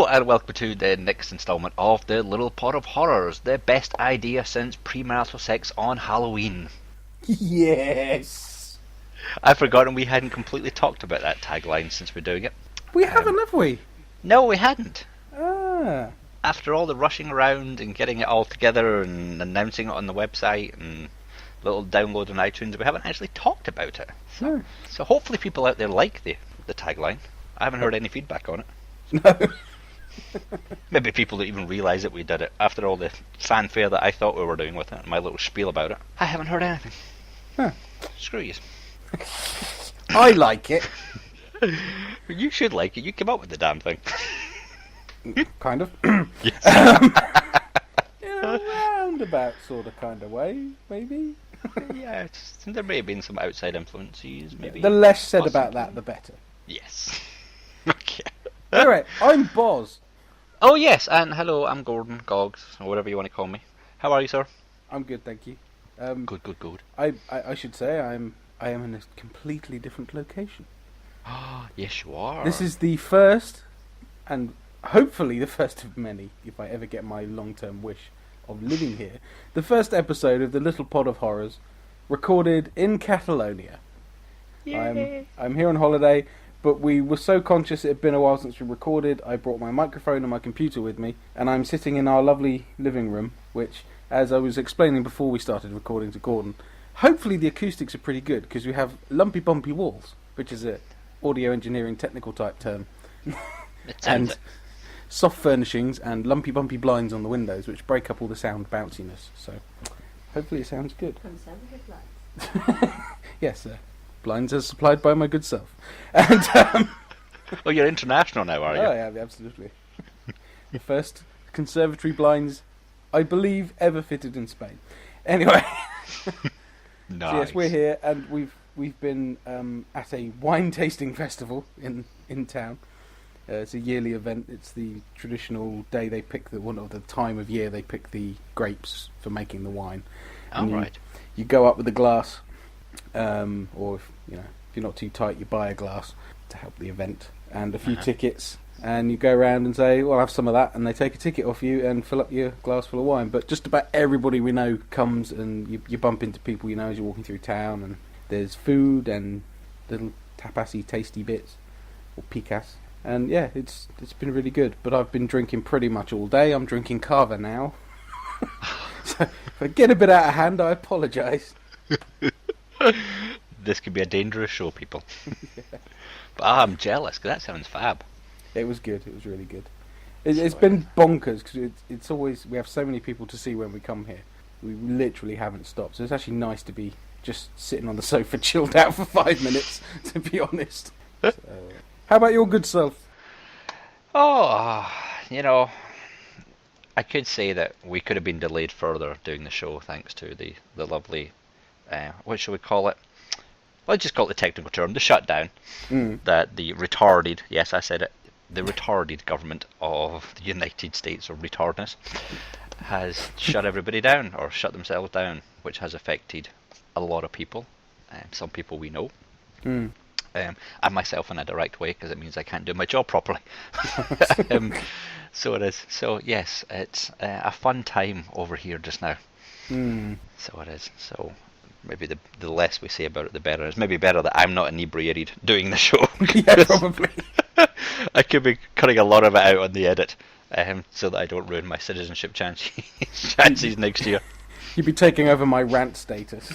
and welcome to the next instalment of the Little Pot of Horrors, the best idea since premarital sex on Halloween. Yes! I've forgotten we hadn't completely talked about that tagline since we're doing it. We haven't, have we? No, we hadn't. Ah. After all the rushing around and getting it all together and announcing it on the website and little download on iTunes, we haven't actually talked about it. So hopefully people out there like the tagline. I haven't heard any feedback on it. No. Maybe people don't even realise that we did it after all the fanfare that I thought we were doing with it and my little spiel about it. I haven't heard anything. Huh. Screw you. I like it. You should like it. You came up with the damn thing. Kind of. Yes. In a roundabout sort of kind of way, maybe. Yeah, there may have been some outside influences, maybe. The less said about that, the better. Yes. Okay. Anyway, I'm Boz. Oh yes, and hello, I'm Gordon, Goggs, or whatever you want to call me. How are you, sir? I'm good, thank you. Good. I should say I am in a completely different location. Ah, yes you are. This is the first, and hopefully the first of many, if I ever get my long-term wish of living here, the first episode of the Little Pod of Horrors, recorded in Catalonia. Yay. I'm here on holiday, but we were so conscious it had been a while since we recorded, I brought my microphone and my computer with me, and I'm sitting in our lovely living room, which, as I was explaining before we started recording to Gordon, hopefully the acoustics are pretty good, because we have lumpy bumpy walls, which is a audio engineering technical type term, and soft furnishings and lumpy bumpy blinds on the windows, which break up all the sound bounciness, so hopefully it sounds good. Yes, sir. Blinds are supplied by my good self. And Oh, you're international now, are you? Oh, yeah, absolutely. The first conservatory blinds, I believe, ever fitted in Spain. Anyway, Nice. so yes, we're here, and we've been at a wine tasting festival in town. It's a yearly event. It's the traditional day they pick the time of year they pick the grapes for making the wine. All right. You go up with a glass. Or if you're not too tight, you buy a glass to help the event and a few tickets, and you go around and say, "Well, I'll have some of that," and they take a ticket off you and fill up your glass full of wine. But just about everybody we know comes, and you bump into people you know as you're walking through town, and there's food and little tapasy, tasty bits or picas, and yeah, it's been really good. But I've been drinking pretty much all day. I'm drinking cava now, so if I get a bit out of hand, I apologise. This could be a dangerous show, people. Yeah. But I'm jealous, because that sounds fab. It was good. It was really good. It's been bonkers, because it's always... We have so many people to see when we come here. We literally haven't stopped. So it's actually nice to be just sitting on the sofa chilled out for 5 minutes, to be honest. So, how about your good self? Oh, I could say that we could have been delayed further doing the show thanks to the lovely... what shall we call it? Let's just call it the technical term, the shutdown. That the retarded, yes I said it, the retarded government of the United States of retardness has shut everybody down, or shut themselves down, which has affected a lot of people, some people we know. And myself in a direct way, because it means I can't do my job properly. So it is. So yes, it's a fun time over here just now. So it is. So maybe the less we say about it, the better. It's maybe better that I'm not inebriated doing the show. Yeah, probably. I could be cutting a lot of it out on the edit, so that I don't ruin my citizenship chances next year. You'd be taking over my rant status.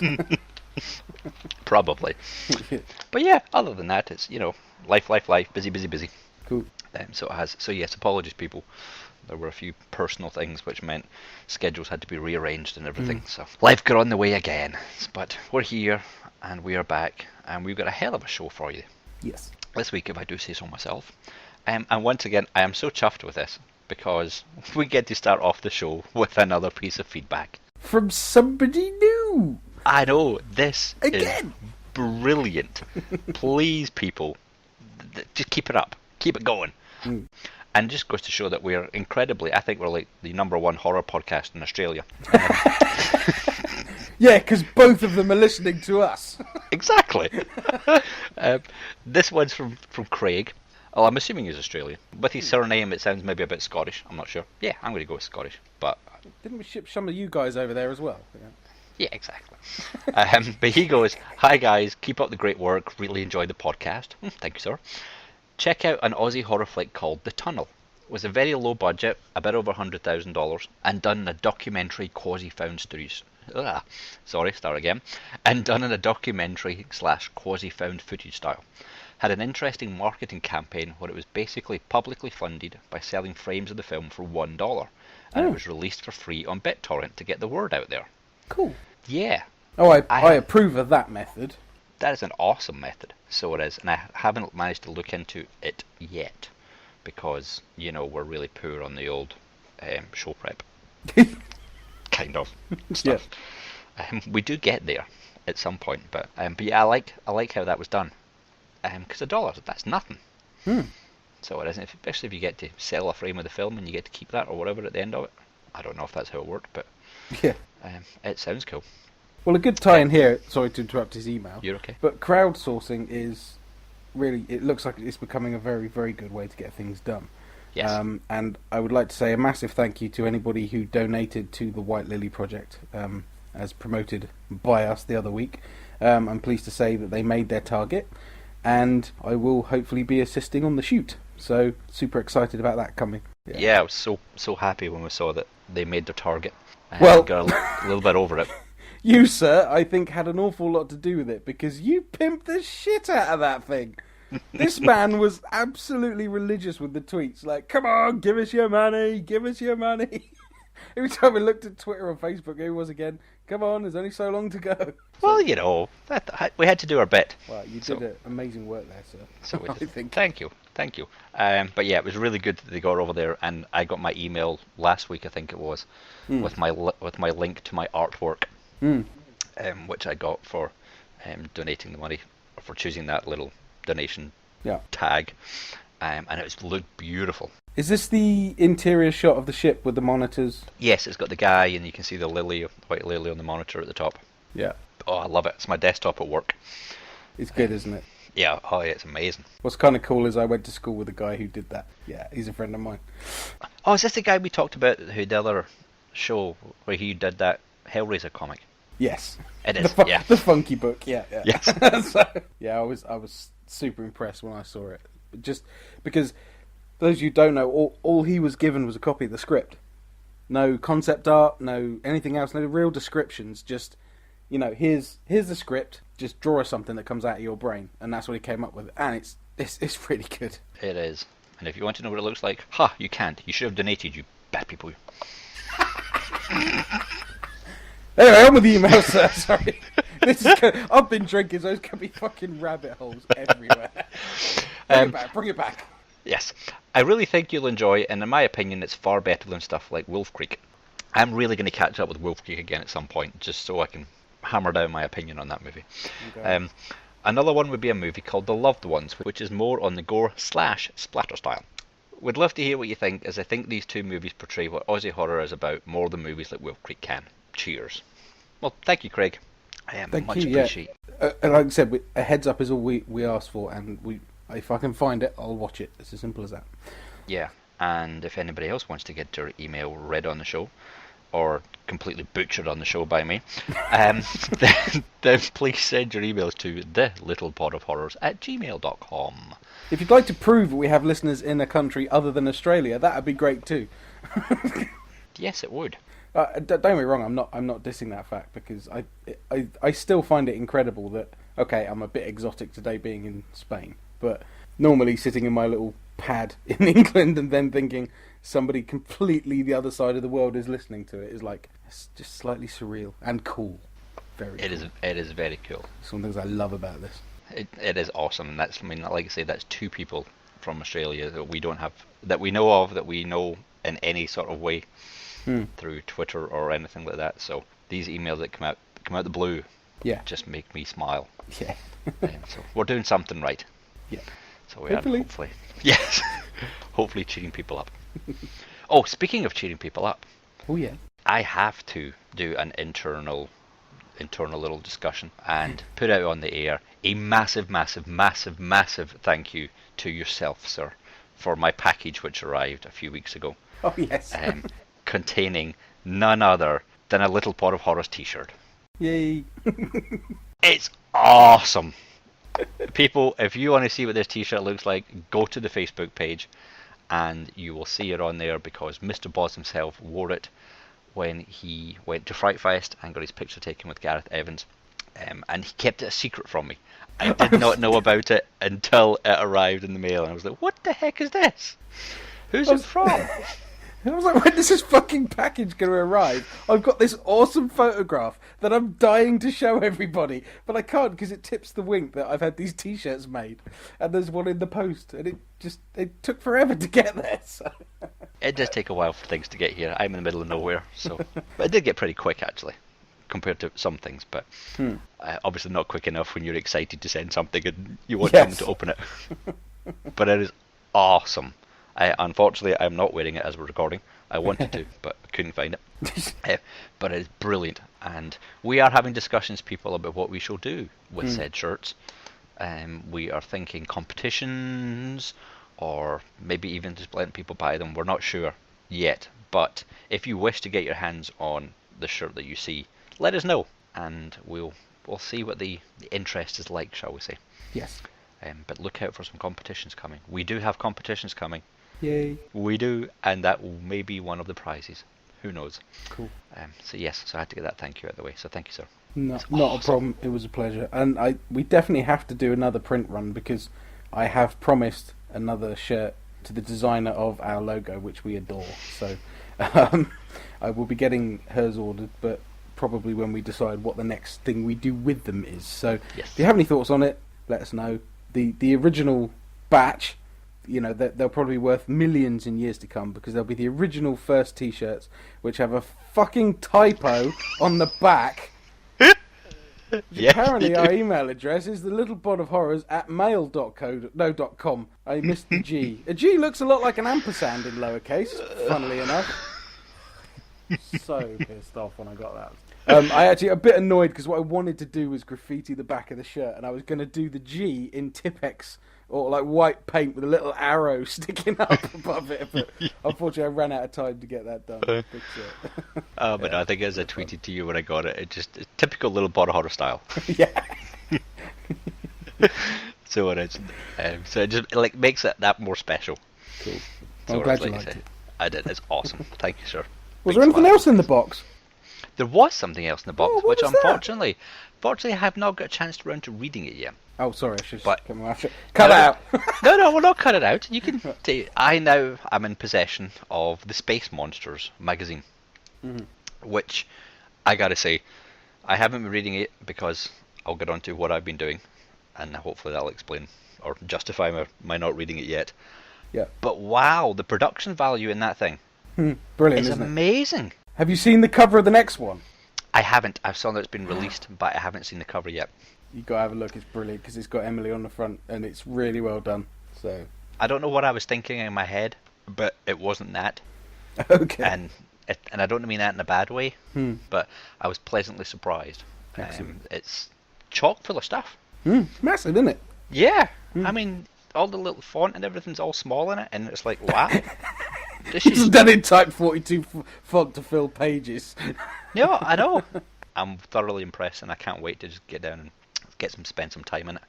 Probably. But yeah, other than that, it's, life, busy. Cool. So it has. So yes, apologies, people. There were a few personal things which meant schedules had to be rearranged and everything. So life got on the way again. But we're here and we are back, and we've got a hell of a show for you. Yes. This week, if I do say so myself. And once again, I am so chuffed with this because we get to start off the show with another piece of feedback. From somebody new. I know, this again is brilliant. Please, people, just keep it up. Keep it going. And just goes to show that we're incredibly, I think we're like the #1 horror podcast in Australia. Yeah, because both of them are listening to us. Exactly. This one's from Craig. Well, I'm assuming he's Australian. With his surname, it sounds maybe a bit Scottish. I'm not sure. Yeah, I'm going to go with Scottish. But Didn't we ship some of you guys over there as well? yeah, exactly. But he goes, "Hi guys, keep up the great work. Really enjoyed the podcast. Thank you, sir. Check out an Aussie horror flick called The Tunnel. It was a very low budget, a bit over $100,000, and done in a documentary quasi-found stories. And done in a documentary / quasi-found footage style. Had an interesting marketing campaign where it was basically publicly funded by selling frames of the film for $1, and it was released for free on BitTorrent to get the word out there. Cool. Yeah. Oh, I approve of that method. That is an awesome method. So it is, and I haven't managed to look into it yet because we're really poor on the old show prep. Kind of stuff. Yeah. We do get there at some point, but yeah, I like how that was done. Because $1, that's nothing. So it isn't, especially if you get to sell a frame of the film and you get to keep that or whatever at the end of it. I don't know if that's how it worked, but yeah, it sounds cool. Well, a good tie-in here. Sorry to interrupt his email. You're okay. But crowdsourcing is really, it looks like it's becoming a very, very good way to get things done. Yes. And I would like to say a massive thank you to anybody who donated to the White Lily Project, as promoted by us the other week. I'm pleased to say that they made their target, and I will hopefully be assisting on the shoot. So super excited about that coming. Yeah, I was so happy when we saw that they made their target. Well, got a little bit over it. You, sir, I think had an awful lot to do with it, because you pimped the shit out of that thing. This man was absolutely religious with the tweets, like, "Come on, give us your money, give us your money." Every time we looked at Twitter or Facebook, here he was again. "Come on, there's only so long to go." Well, we had to do our bit. Well, you did amazing work there, sir. So we I did. think. Thank you. But yeah, it was really good that they got over there, and I got my email last week, I think it was, with my link to my artwork, which I got for donating the money, or for choosing that little donation tag, and it looked beautiful. Is this the interior shot of the ship with the monitors? Yes, it's got the guy, and you can see the white lily on the monitor at the top. Yeah. Oh, I love it. It's my desktop at work. It's good, isn't it? Yeah, oh yeah, it's amazing. What's kind of cool is I went to school with a guy who did that. Yeah, he's a friend of mine. Oh, is this the guy we talked about who did the other show where he did that Hellraiser comic? Yes. It is, yeah. The funky book, yeah. Yes. So, yeah, I was super impressed when I saw it. Just because, for those of you who don't know, all he was given was a copy of the script. No concept art, no anything else, no real descriptions, just, here's the script, just draw us something that comes out of your brain, and that's what he came up with, and it's really good. It is. And if you want to know what it looks like, you can't. You should have donated, you bad people. Anyway, on with the email, sir. Sorry. I've been drinking, so there's going to be fucking rabbit holes everywhere. Bring it back. Yes. I really think you'll enjoy, and in my opinion, it's far better than stuff like Wolf Creek. I'm really going to catch up with Wolf Creek again at some point, just so I can hammer down my opinion on that movie. Okay. Another one would be a movie called The Loved Ones, which is more on the gore / splatter style. Would love to hear what you think, as I think these two movies portray what Aussie horror is about more than movies like Wolf Creek can. Cheers. Well, thank you, Craig. Much appreciate. And like I said, a heads up is all we ask for, and if I can find it, I'll watch it. It's as simple as that. Yeah, and if anybody else wants to get their email read on the show, or completely butchered on the show by me, then please send your emails to thelittlepodofhorrors@gmail.com. If you'd like to prove that we have listeners in a country other than Australia, that would be great too. Yes, it would. Don't get me wrong, I'm not dissing that fact, because I still find it incredible that, okay, I'm a bit exotic today being in Spain, but normally sitting in my little pad in England and then thinking somebody completely the other side of the world is listening to it is like, it's just slightly surreal and cool. Very cool. It is very cool. Some things I love about this. It is awesome, and that's, like I say, that's two people from Australia that we don't have, that we know of, that we know in any sort of way through Twitter or anything like that. So these emails that come out the blue, just make me smile. Yeah. So we're doing something right. Yeah. So we hopefully, yes, hopefully cheering people up. Oh, speaking of cheering people up, oh yeah, I have to do an internal internal little discussion and put out on the air a massive, massive, massive, massive thank you to yourself, sir, for my package which arrived a few weeks ago. Oh, yes. Containing none other than a Little Pot of Horrors t-shirt. Yay. It's awesome. People, if you want to see what this t-shirt looks like, go to the Facebook page and you will see it on there, because Mr. Boz himself wore it when he went to Fright Fest and got his picture taken with Gareth Evans, and he kept it a secret from me. I did not know about it until it arrived in the mail, and I was like, what the heck is this? Who's it from? I was like, when is this fucking package going to arrive? I've got this awesome photograph that I'm dying to show everybody, but I can't because it tips the wink that I've had these t-shirts made, and there's one in the post, and it took forever to get there. So. It does take a while for things to get here. I'm in the middle of nowhere, so but it did get pretty quick actually, compared to some things. But obviously not quick enough when you're excited to send something and you want someone to open it. But it is awesome. Unfortunately, I'm not wearing it as we're recording. I wanted to, but I couldn't find it. But it's brilliant, and we are having discussions, people, about what we shall do with said shirts. We are thinking competitions, or maybe even just letting people buy them. We're not sure yet, but if you wish to get your hands on the shirt that you see, let us know, and we'll see what the interest is like, shall we say. Yes. But look out for some competitions coming. We do have competitions coming. Yay. We do, and that may be one of the prizes. Who knows? Cool. So yes, so I had to get that thank you out of the way. So thank you, sir. Not a problem. It was a pleasure. And we definitely have to do another print run, because I have promised another shirt to the designer of our logo, which we adore. So I will be getting hers ordered, but probably when we decide what the next thing we do with them is. So if you have any thoughts on it, let us know. The original batch, you know, they'll probably be worth millions in years to come, because they'll be the original first t-shirts, which have a fucking typo on the back. Apparently our email address is thelittlepotofhorrors@mail.com. I missed the G. A G looks a lot like an ampersand in lowercase, funnily enough. So pissed off when I got that. I actually a bit annoyed, because what I wanted to do was graffiti the back of the shirt, and I was going to do the G in Tipex, or like white paint with a little arrow sticking up above it, but unfortunately I ran out of time to get that done. But no, I think as I tweeted to you when I got it, it's typical Little Pot of Horror style. Yeah. So it is. So it just like makes it that more special. Cool. So I'm glad you liked it. I did. It's awesome. Thank you, sir. Was there anything else in the box? There was something else in the box, which unfortunately I have not got a chance to run to reading it yet. Oh, sorry, I should cut it out. No, we'll not cut it out. You can. I now am in possession of the Space Monsters magazine, which I gotta say, I haven't been reading it because I'll get on to what I've been doing, and hopefully that'll explain or justify my not reading it yet. Yeah. But wow, the production value in that thing, brilliant! It's amazing. Have you seen the cover of the next one? I haven't. I've saw that it's been released, but I haven't seen the cover yet. You got to have a look. It's brilliant, because it's got Emily on the front, and it's really well done. So I don't know what I was thinking in my head, but it wasn't that. Okay. And I don't mean that in a bad way, but I was pleasantly surprised. It's chock full of stuff. Massive, isn't it? Yeah. I mean, all the little font and everything's all small in it, and it's like, wow. This is done in Type 42 font to fill pages. No, I know. I'm thoroughly impressed, and I can't wait to just get down and spend some time in it.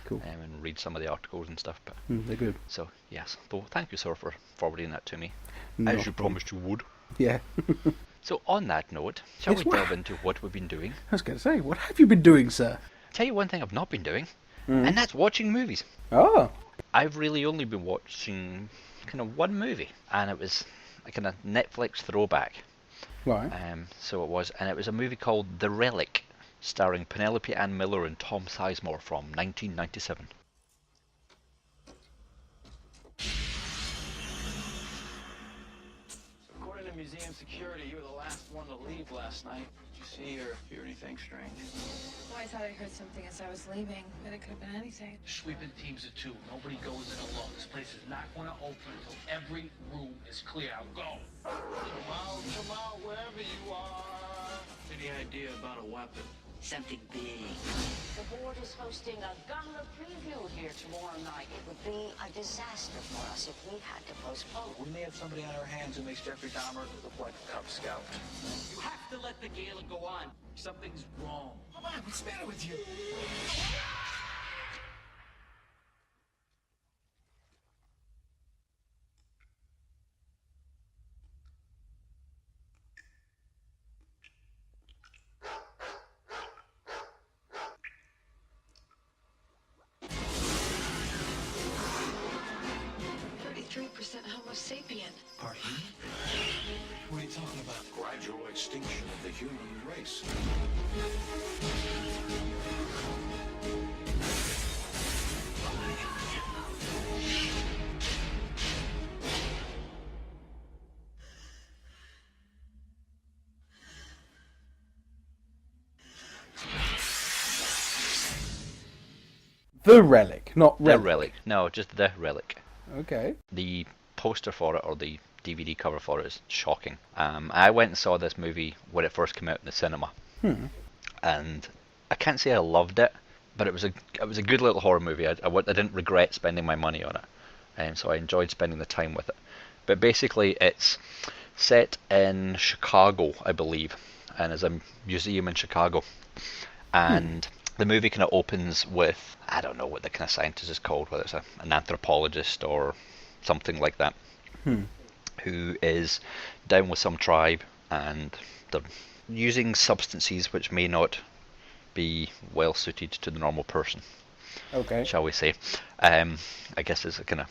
Cool. And read some of the articles and stuff. But they're good. So yes, so thank you, sir, for forwarding that to me, Not as you promised you would. Yeah. So on that note, shall we delve into what we've been doing? I was going to say, what have you been doing, sir? Tell you one thing I've not been doing, and that's watching movies. Oh. I've really only been watching kind of one movie, and it was a kind of Netflix throwback. Right. So it was, and it was a movie called The Relic, starring Penelope Ann Miller and Tom Sizemore from 1997. According to museum security, you were the last one to leave last night. Did you see or hear anything strange? Well, I thought I heard something as I was leaving, but it could have been anything. Sweeping teams of two. Nobody goes in alone. This place is not going to open until every room is clear. Now go. Come out, wherever you are. Any idea about a weapon? Something big. The board is hosting a gala preview here tomorrow night. It would be a disaster for us if we had to postpone. We may have somebody on our hands who makes Jeffrey Dahmer look like a Cub Scout. You have to let the gala go on. Something's wrong. Come on, what's the matter with you? Homo sapien. Pardon? What are you talking about? Gradual extinction of the human race. The Relic, not Relic. The Relic. No, just The Relic. Okay. The poster for it, or the DVD cover for it, is shocking. I went and saw this movie when it first came out in the cinema, and I can't say I loved it, but it was a good little horror movie. I didn't regret spending my money on it, and so I enjoyed spending the time with it. But basically, it's set in Chicago, I believe, and is a museum in Chicago, and the movie kind of opens with, I don't know what the kind of scientist is called, whether it's an anthropologist or something like that, who is down with some tribe, and they're using substances which may not be well suited to the normal person. Okay. Shall we say? I guess it's a kind of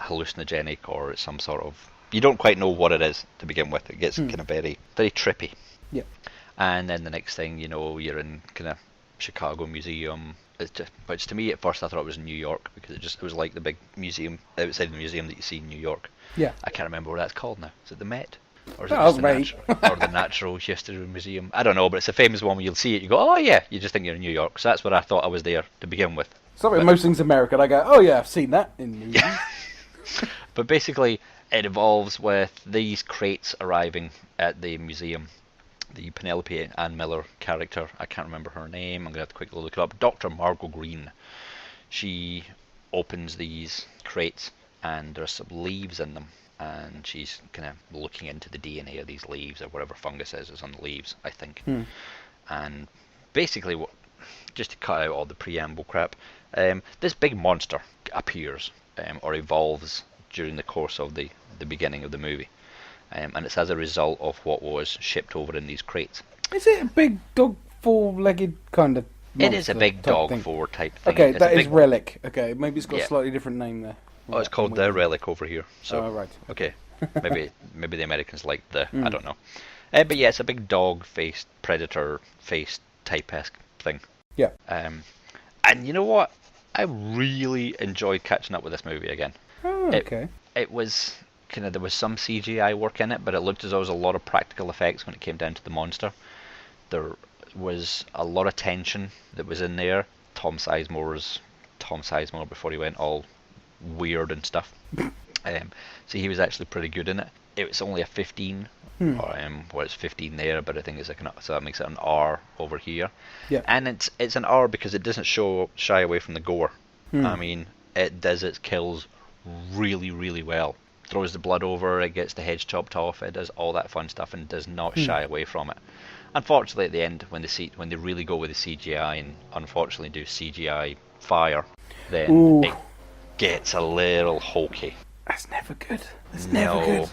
hallucinogenic, or it's some sort of, you don't quite know what it is to begin with. It gets kind of very, very trippy. Yeah. And then the next thing you know, you're in kind of Chicago museum. It's just, which to me at first I thought it was in New York, because it was like the big museum outside the museum that you see in New York. Yeah. I can't remember what that's called now. Is it the Met? Or is it Oh, just the right. or the Natural History Museum? I don't know, but it's a famous one where you'll see it, you go, oh yeah, you just think you're in New York. So that's what I thought I was there to begin with. Sorry, most things American, I go, oh yeah, I've seen that in movies. But basically, it evolves with these crates arriving at the museum. The Penelope Ann Miller character, I can't remember her name, I'm going to have to quickly look it up. Dr. Margot Green. She opens these crates, and there's some leaves in them, and she's kind of looking into the DNA of these leaves, or whatever fungus is on the leaves, I think. And basically, just to cut out all the preamble crap, this big monster appears, or evolves during the course of the beginning of the movie. And it's as a result of what was shipped over in these crates. Is it a big dog, four-legged kind of monster? It is a big dog thing? four type thing. Okay, It's that a is big... Relic. Okay, maybe it's got Yeah. a slightly different name there. Oh, it's called The Relic over here. So, oh, right. Okay. Maybe the Americans like the... I don't know. But yeah, it's a big dog-faced, predator-faced type-esque thing. Yeah. And you know what? I really enjoyed catching up with this movie again. Oh, okay. It was... there was some CGI work in it, but it looked as though there was a lot of practical effects when it came down to the monster. There was a lot of tension that was in there. Tom Sizemore before he went all weird and stuff. So he was actually pretty good in it. It was only a 15, well, it's 15 there, but I think it's so that makes it an R over here. Yeah. And it's an R because it doesn't shy away from the gore. I mean, it does its kills really, really well. Throws the blood over, it gets the heads chopped off, it does all that fun stuff, and does not shy away from it. Unfortunately, at the end, when they really go with the CGI and unfortunately do CGI fire, then it gets a little hokey. That's never good. That's never good.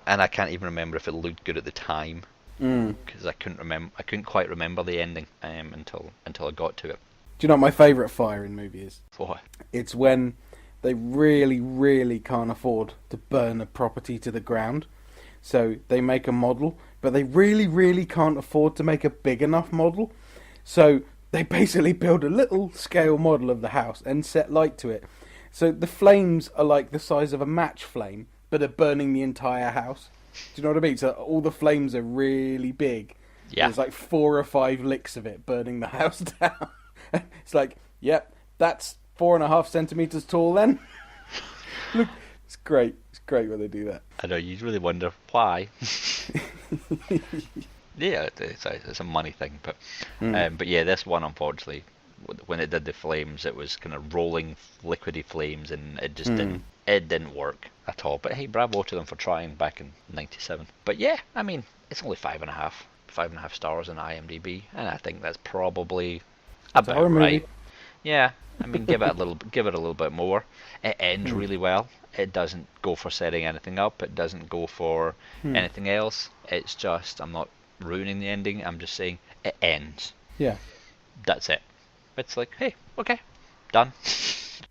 And I can't even remember if it looked good at the time, because I couldn't quite remember the ending until I got to it. Do you know what my favourite fire in movie is? What? It's when they really, really can't afford to burn a property to the ground. So they make a model, but they really, really can't afford to make a big enough model. So they basically build a little scale model of the house and set light to it. So the flames are like the size of a match flame, but are burning the entire house. Do you know what I mean? So all the flames are really big. Yeah. There's like 4 or 5 licks of it burning the house down. It's like, yep, that's 4.5 centimeters tall then. Look, it's great. It's great when they do that. I know, you really wonder why. Yeah, it's a money thing, but yeah, this one unfortunately, when it did the flames, it was kind of rolling liquidy flames, and it just didn't work at all. But hey, bravo to them for trying back in '97. But yeah, I mean, it's only 5.5 stars on IMDb, and I think that's probably about horror movie. right. Yeah, I mean, give it a little bit more. It ends really well. It doesn't go for setting anything up. It doesn't go for anything else. It's just, I'm not ruining the ending. I'm just saying it ends. Yeah. That's it. It's like, hey, okay, done.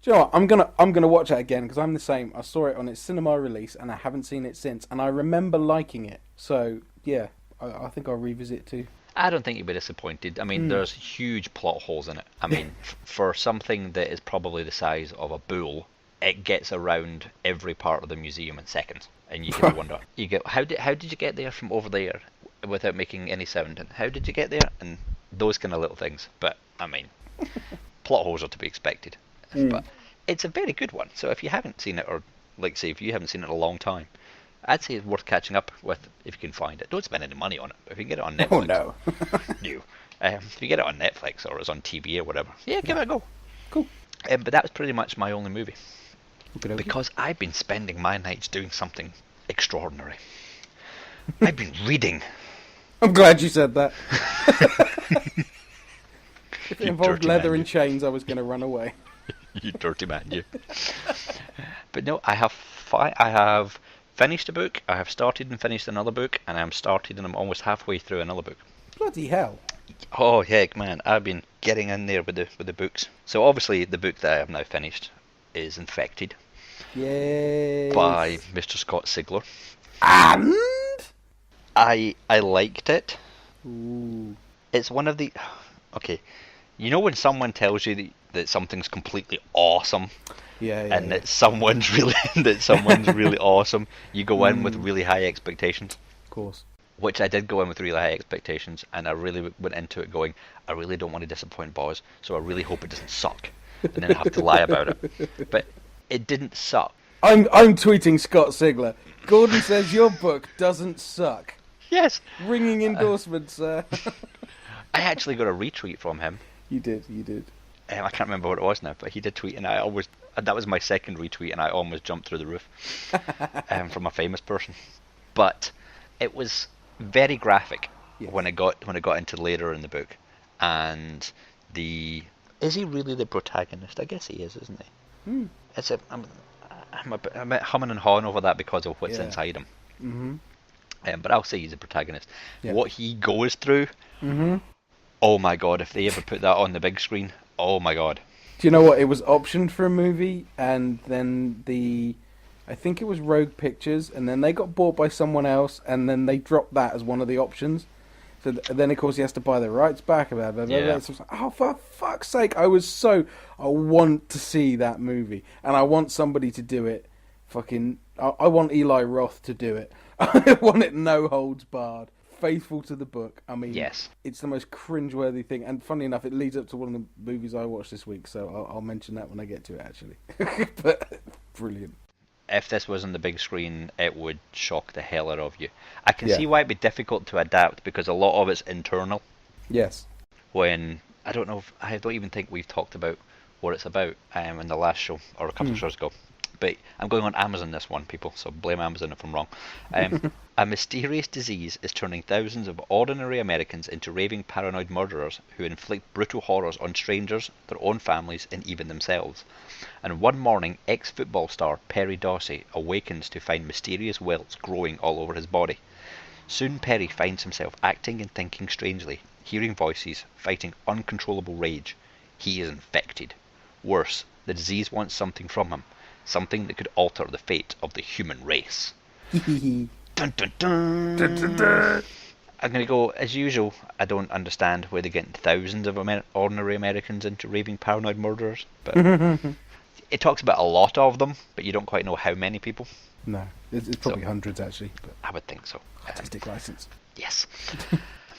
Do you know what? I'm gonna watch it again because I'm the same. I saw it on its cinema release and I haven't seen it since, and I remember liking it. So yeah, I think I'll revisit it too. I don't think you'll be disappointed. I mean, there's huge plot holes in it. I mean, for something that is probably the size of a bull, it gets around every part of the museum in seconds, and you can wonder, how did you get there from over there without making any sound, and how did you get there, and those kind of little things. But I mean, plot holes are to be expected. But it's a very good one. So if you haven't seen it, or like say if you haven't seen it in a long time, I'd say it's worth catching up with if you can find it. Don't spend any money on it. If you can get it on Netflix, Oh no. if you get it on Netflix or it's on TV or whatever, yeah, give it a go. Cool. But that was pretty much my only movie. Okey-dokey. Because I've been spending my nights doing something extraordinary. I've been reading. I'm glad you said that. If it You involved dirty leather man, and chains, I was going to run away. You dirty man, you. But no, I have finished a book. I have started and finished another book, and I'm almost halfway through another book. Bloody hell. Oh heck, man! I've been getting in there with the books. So obviously, the book that I have now finished is Infected Yay. by Mr. Scott Sigler. And? I liked it. Ooh. It's one of the okay. You know when someone tells you that something's completely awesome, and that someone's really awesome, you go in with really high expectations. Of course. Which I did go in with really high expectations, and I really went into it going, I really don't want to disappoint Boz, so I really hope it doesn't suck, and then I have to lie about it. But it didn't suck. I'm tweeting Scott Sigler. Gordon says your book doesn't suck. Yes. Ringing endorsement, sir. I actually got a retweet from him. You did. I can't remember what it was now, but he did tweet, and that was my second retweet, and I almost jumped through the roof from a famous person. But it was very graphic when it got into later in the book, and is he really the protagonist? I guess he is, isn't he? I'm a bit humming and hawing over that because of what's inside him. Mm-hmm. But I'll say he's a protagonist. Yeah. What he goes through. Mm-hmm. Oh my god! If they ever put that on the big screen, oh my god! Do you know what? It was optioned for a movie, and then I think it was Rogue Pictures, and then they got bought by someone else, and then they dropped that as one of the options. So then, of course, he has to buy the rights back. Blah, blah, blah, blah. So I was like, oh, for fuck's sake! I want to see that movie, and I want somebody to do it. I want Eli Roth to do it. I want it no holds barred. Faithful to the book. I mean, yes. It's the most cringeworthy thing, and funny enough, it leads up to one of the movies I watched this week, so I'll mention that when I get to it, actually. But brilliant. If this was on the big screen, it would shock the hell out of you. I can see why it'd be difficult to adapt, because a lot of it's internal. Yes. I don't even think we've talked about what it's about in the last show, or a couple of shows ago. But I'm going on Amazon this one, people, so blame Amazon if I'm wrong. A mysterious disease is turning thousands of ordinary Americans into raving paranoid murderers who inflict brutal horrors on strangers, their own families, and even themselves. And one morning, ex-football star Perry Dorsey awakens to find mysterious welts growing all over his body. Soon Perry finds himself acting and thinking strangely, hearing voices, fighting uncontrollable rage. He is infected. Worse, the disease wants something from him. Something that could alter the fate of the human race. Dun, dun, dun. Dun, dun, dun. I'm going to go, as usual, I don't understand where they're getting thousands of ordinary Americans into raving paranoid murderers. But it talks about a lot of them, but you don't quite know how many people. No, it's probably hundreds, actually. But I would think so. Artistic license. Yes.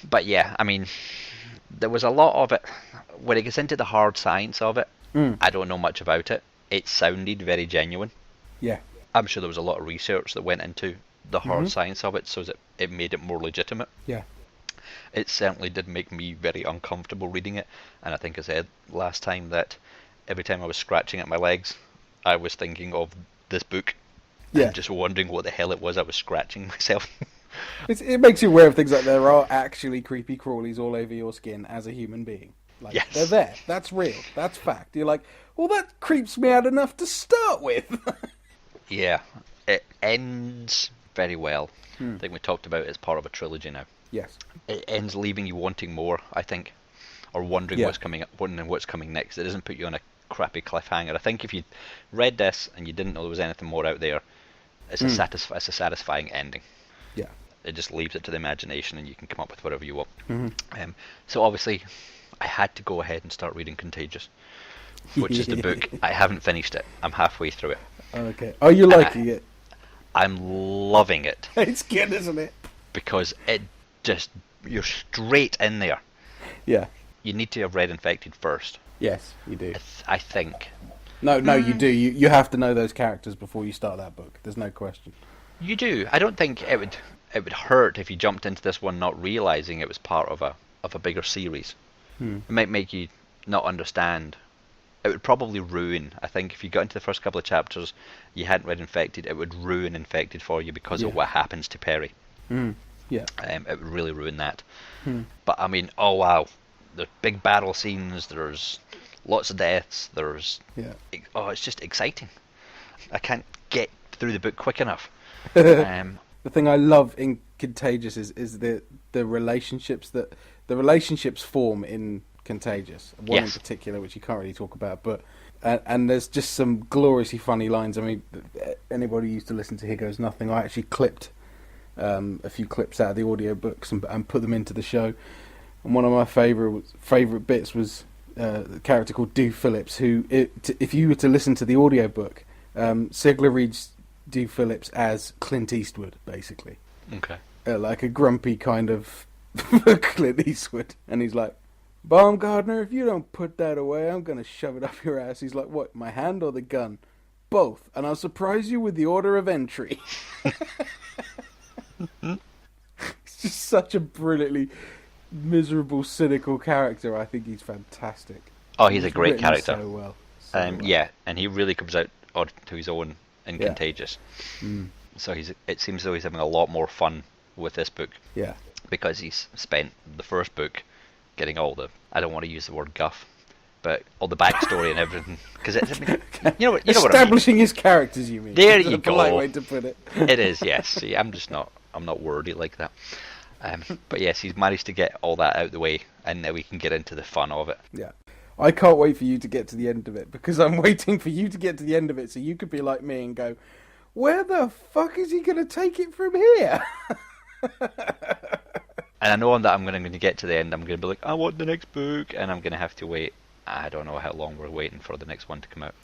But yeah, I mean, there was a lot of it. When it gets into the hard science of it, I don't know much about it. It sounded very genuine. Yeah. I'm sure there was a lot of research that went into the hard science of it, so that it made it more legitimate. Yeah. It certainly did make me very uncomfortable reading it, and I think I said last time that every time I was scratching at my legs, I was thinking of this book, Yeah. and just wondering what the hell it was I was scratching myself. It makes you aware of things like there are actually creepy crawlies all over your skin as a human being. Like, Yes. they're there. That's real. That's fact. You're like, well, that creeps me out enough to start with. Yeah, it ends very well. I think we talked about it as part of a trilogy now. Yes. It ends leaving you wanting more, I think, or wondering Yeah. wondering what's coming next. It doesn't put you on a crappy cliffhanger. I think if you read this and you didn't know there was anything more out there, it's a satisfying ending. Yeah. It just leaves it to the imagination, and you can come up with whatever you want. So obviously, I had to go ahead and start reading Contagious, which is the book. I haven't finished it. I'm halfway through it. Okay. Are you liking it? I'm loving it It's good, isn't it? because it just, you're straight in there. Yeah. You need to have read Infected first, Yes, you do. I think. No, you do. You have to know those characters before you start that book. There's no question. You do. I don't think it would hurt if you jumped into this one not realizing it was part of a bigger series. It might make you not understand. It would probably ruin. I think if you got into the first couple of chapters, you hadn't read Infected, it would ruin Infected for you because of what happens to Perry. Yeah. It would really ruin that. But I mean, oh wow, there's big battle scenes. There's lots of deaths. There's it's just exciting. I can't get through the book quick enough. The thing I love in Contagious is the relationships form in Contagious. One in Yes. particular, which you can't really talk about, but and there's just some gloriously funny lines. I mean, anybody who used to listen to Here Goes Nothing, I actually clipped a few clips out of the audiobooks and put them into the show. And one of my favourite bits was the character called Dew Phillips, who, if you were to listen to the audiobook, Sigler reads Dew Phillips as Clint Eastwood, basically. Okay. Like a grumpy kind of Clint Eastwood. And he's like, Baumgartner, if you don't put that away, I'm going to shove it up your ass. He's like, what, my hand or the gun? Both. And I'll surprise you with the order of entry. It's just such a brilliantly miserable, cynical character. I think he's fantastic. Oh, he's a great written character. So well. So well. Yeah, and he really comes out to his own in Yeah. Contagious. So it seems as though he's having a lot more fun with this book Yeah. because he's spent the first book getting all the, I don't want to use the word guff, but all the backstory and everything. Because you know what I mean. Establishing his characters, you mean? There Is you a polite go. way to put it. It is, yes. See, I'm not wordy like that. But yes, he's managed to get all that out of the way, and now we can get into the fun of it. Yeah. I can't wait for you to get to the end of it, because I'm waiting for you to get to the end of it so you could be like me and go, where the fuck is he going to take it from here? And I know that I'm going to get to the end, I'm going to be like, I want the next book, and I'm going to have to wait. I don't know how long we're waiting for the next one to come out.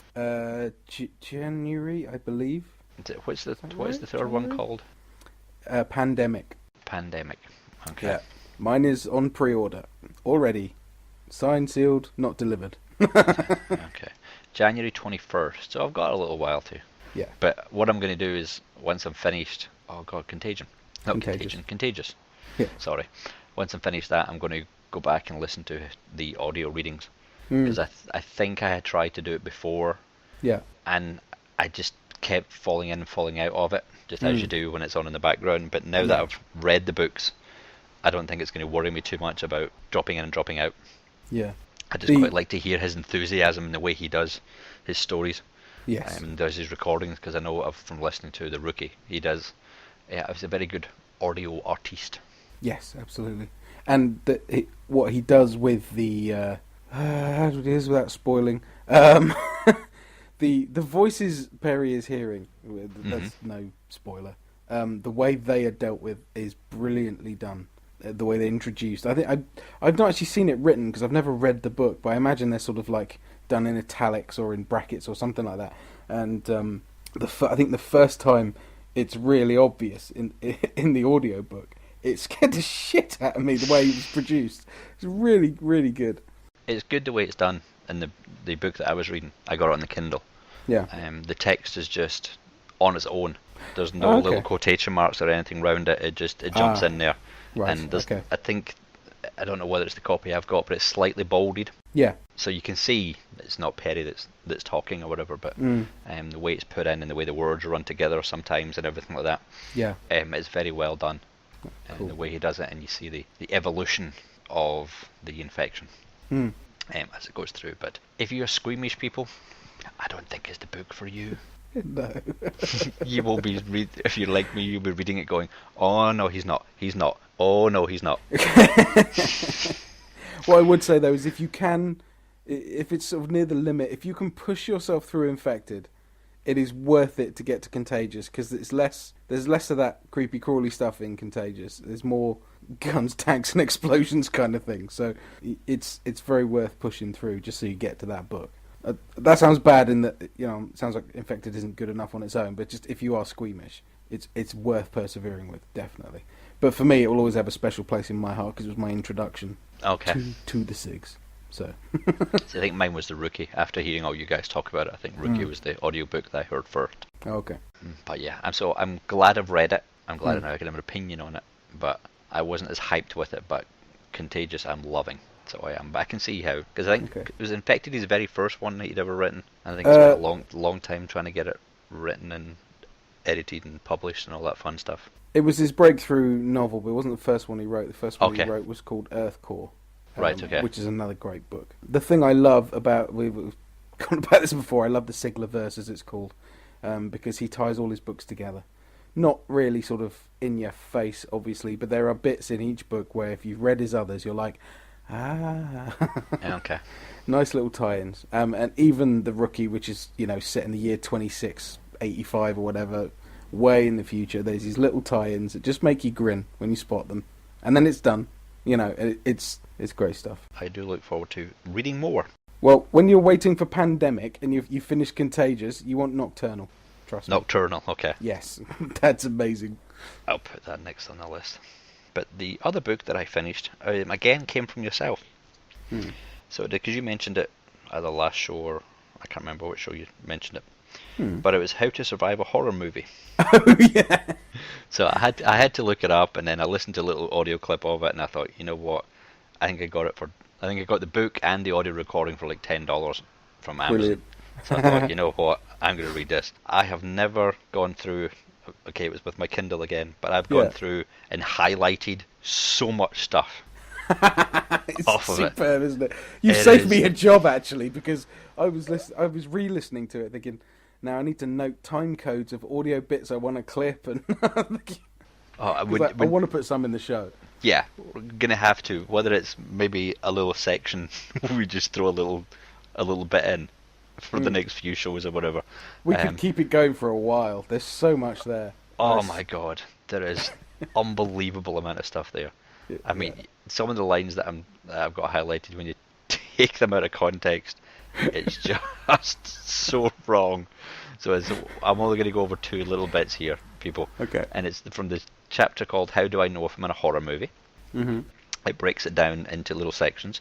January, I believe. What is the third January? one called? Pandemic. Pandemic. Okay. Yeah. Mine is on pre-order. Already. Signed, sealed, not delivered. Okay. January 21st. So I've got a little while to. Yeah. But what I'm going to do is, once I'm finished... Oh god, Contagion. Not Contagious. Contagious. Yeah. Sorry. Once I'm finished that, I'm going to go back and listen to the audio readings. Because I think I had tried to do it before, Yeah. and I just kept falling in and falling out of it, just as you do when it's on in the background. But now that Yeah. I've read the books, I don't think it's going to worry me too much about dropping in and dropping out. Yeah. I just quite like to hear his enthusiasm in the way he does his stories. Yes. And does his recordings, because I know from listening to The Rookie, he does. Yeah, he's a very good audio artiste. Yes, absolutely. And what he does with the how do it is without spoiling, the voices Perry is hearing. That's no spoiler. The way they are dealt with is brilliantly done. The way they're introduced. I think I've not actually seen it written because I've never read the book, but I imagine they're sort of like done in italics or in brackets or something like that. And I think the first time it's really obvious in the audiobook, it scared the shit out of me the way it was produced. It's really, really good. It's good the way it's done in the book that I was reading. I got it on the Kindle. Yeah. The text is just on its own. There's no little quotation marks or anything around it. It jumps in there. Right. And Okay. I think I don't know whether it's the copy I've got, but it's slightly bolded. Yeah. So you can see it's not Perry that's talking or whatever, but the way it's put in and the way the words run together sometimes and everything like that, Yeah. it's very well done. Cool. And the way he does it, and you see the evolution of the infection as it goes through. But if you're squeamish people, I don't think it's the book for you. No. You will be if you're like me, you'll be reading it going, oh no, he's not, oh no, he's not. What I would say though is if it's sort of near the limit, if you can push yourself through Infected, it is worth it to get to Contagious, because there's less of that creepy crawly stuff in Contagious. There's more guns, tanks, and explosions kind of thing. So it's very worth pushing through just so you get to that book. That sounds bad in that, you know, it sounds like Infected isn't good enough on its own, but just if you are squeamish, it's worth persevering with, definitely. But for me, it will always have a special place in my heart because it was my introduction to the SIGs. So. So I think mine was The Rookie. After hearing all you guys talk about it, I think Rookie was the audiobook that I heard first. Okay. But yeah, I'm glad I've read it. I'm glad now I can have an opinion on it. But I wasn't as hyped with it. But Contagious, I'm loving. So I am. But I can see how, because I think it was Infected his very first one that he'd ever written. I think it's been a long time trying to get it written and edited and published and all that fun stuff. It was his breakthrough novel, but it wasn't the first one he wrote. The first one he wrote was called Earth Core. Right, okay. Which is another great book. The thing I love about, we've gone about this before, I love the Sigler verse, as it's called, because he ties all his books together. Not really sort of in your face, obviously, but there are bits in each book where if you've read his others, you're like, Okay. Nice little tie-ins. And even The Rookie, which is, you know, set in the year 2685 or whatever, way in the future, there's these little tie-ins that just make you grin when you spot them. And then it's done. You know, it's great stuff. I do look forward to reading more. Well, when you're waiting for Pandemic and you finish Contagious, you want Nocturnal. Trust me. Nocturnal, okay. Yes, that's amazing. I'll put that next on the list. But the other book that I finished, again, came from yourself. So, because you mentioned it at the last show, or I can't remember which show you mentioned it. But it was How to Survive a Horror Movie. Oh, yeah. So I had to look it up, and then I listened to a little audio clip of it, and I thought, you know what? I think I got the book and the audio recording for like $10 from Amazon. Brilliant. So I thought, you know what? I'm going to read this. I have never gone through. Okay, it was with my Kindle again, but I've gone through and highlighted so much stuff. It's off of superb, isn't it? You saved me a job, actually, because I was re-listening to it thinking, now I need to note time codes of audio bits I want to clip, and I want to put some in the show. Yeah, we're gonna have to. Whether it's maybe a little section we just throw a little bit in for the next few shows or whatever. We could keep it going for a while. There's so much there. Oh my god, there is unbelievable amount of stuff there. I mean, some of the lines that I've got highlighted, when you take them out of context, it's just so wrong. So I'm only going to go over two little bits here, people. Okay. And it's from the chapter called How Do I Know If I'm in a Horror Movie? Mm-hmm. It breaks it down into little sections.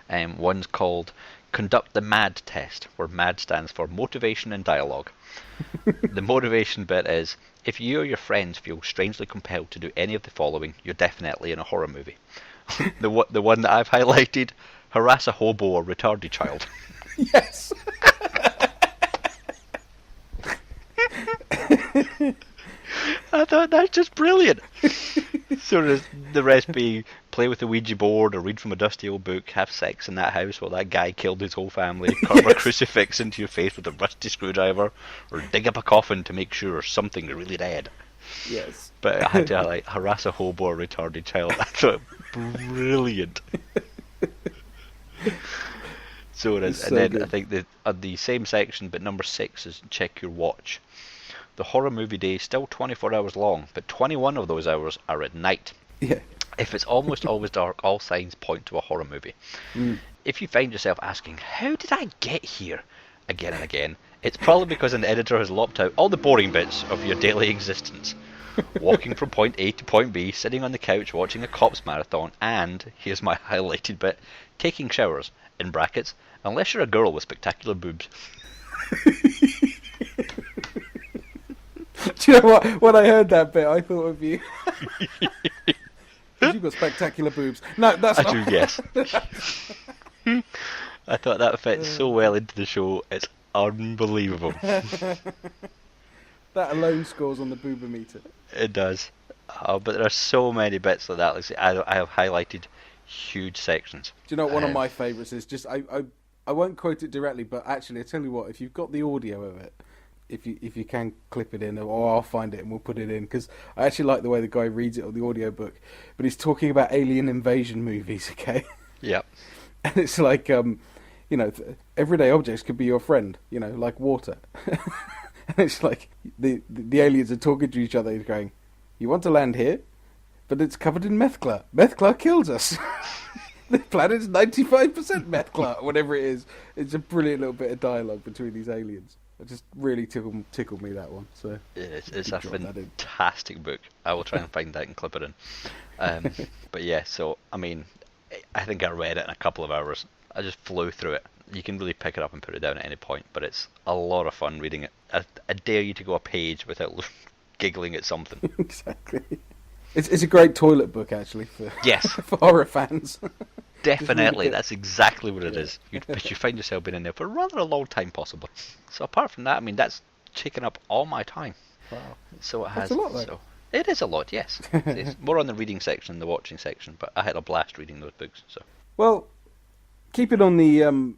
One's called Conduct the MAD test, where MAD stands for Motivation and Dialogue. The motivation bit is, if you or your friends feel strangely compelled to do any of the following, you're definitely in a horror movie. The one that I've highlighted, harass a hobo or retarded child. Yes. I thought that's just brilliant. So the rest being play with a Ouija board or read from a dusty old book, have sex in that house while that guy killed his whole family, carve a crucifix into your face with a rusty screwdriver, or dig up a coffin to make sure something's really dead. Yes. But I had to harass a hobo or retarded child. I thought, brilliant. So it is. And then good. I think the same section, but number 6 is check your watch. The horror movie day is still 24 hours long, but 21 of those hours are at night. Yeah. If it's almost always dark, all signs point to a horror movie. If you find yourself asking, how did I get here? Again and again, it's probably because an editor has lopped out all the boring bits of your daily existence. Walking from point A to point B, sitting on the couch watching a cops marathon, and, here's my highlighted bit, taking showers, in brackets, unless you're a girl with spectacular boobs. Do you know what? When I heard that bit, I thought of you. because you've got spectacular boobs. No, that's I not. do, yes. I thought that fits so well into the show. It's unbelievable. That alone scores on the boobometer. It does. But there are so many bits like that. Like I have highlighted huge sections. Do you know what one of my favourites is? Just I won't quote it directly, but actually, I tell you what, if you've got the audio of it, if you can clip it in, or I'll find it and we'll put it in, because I actually like the way the guy reads it on the audiobook. But he's talking about alien invasion movies, okay? Yep. And it's like, everyday objects could be your friend, like water. And it's like the aliens are talking to each other, going, "You want to land here? But it's covered in methcla. Methcla kills us." The planet's 95% methcla, whatever it is. It's a brilliant little bit of dialogue between these aliens. It just really tickled me, that one. So it's a fantastic book. I will try and find that and clip it in. But yeah, so I mean, I think I read it in a couple of hours. I just flew through it. You can really pick it up and put it down at any point, but it's a lot of fun reading it. I dare you to go a page without giggling at something. Exactly. It's a great toilet book, actually, for yes, for horror fans. Definitely, really that's exactly what it is. But you find yourself being in there for rather a long time, possibly. So apart from that, I mean, that's taken up all my time. Wow. So it has. That's a lot, though. So it is a lot, yes. It's more on the reading section than the watching section, but I had a blast reading those books. So. Well, keep it on the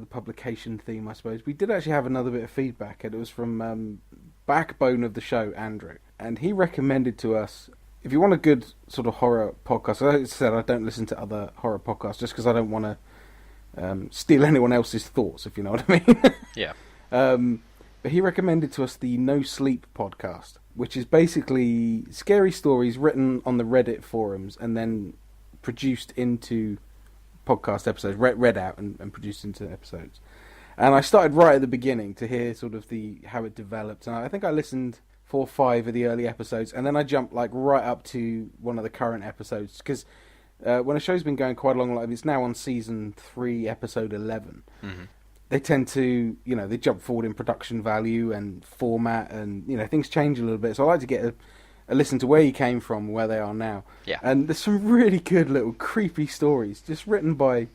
publication theme, I suppose. We did actually have another bit of feedback, and it was from backbone of the show, Andrew, and he recommended to us, if you want a good sort of horror podcast, as I said, I don't listen to other horror podcasts just because I don't want to steal anyone else's thoughts, if you know what I mean. Yeah. But he recommended to us the No Sleep podcast, which is basically scary stories written on the Reddit forums and then produced into podcast episodes, read out and produced into episodes. And I started right at the beginning to hear sort of how it developed, and I think I listened 4 or 5 of the early episodes, and then I jumped like right up to one of the current episodes, because when a show's been going quite a long, like it's now on season 3, episode 11. Mm-hmm. They tend to, they jump forward in production value and format, and things change a little bit. So I like to get a listen to where you came from, where they are now. Yeah. And there's some really good little creepy stories, just written by,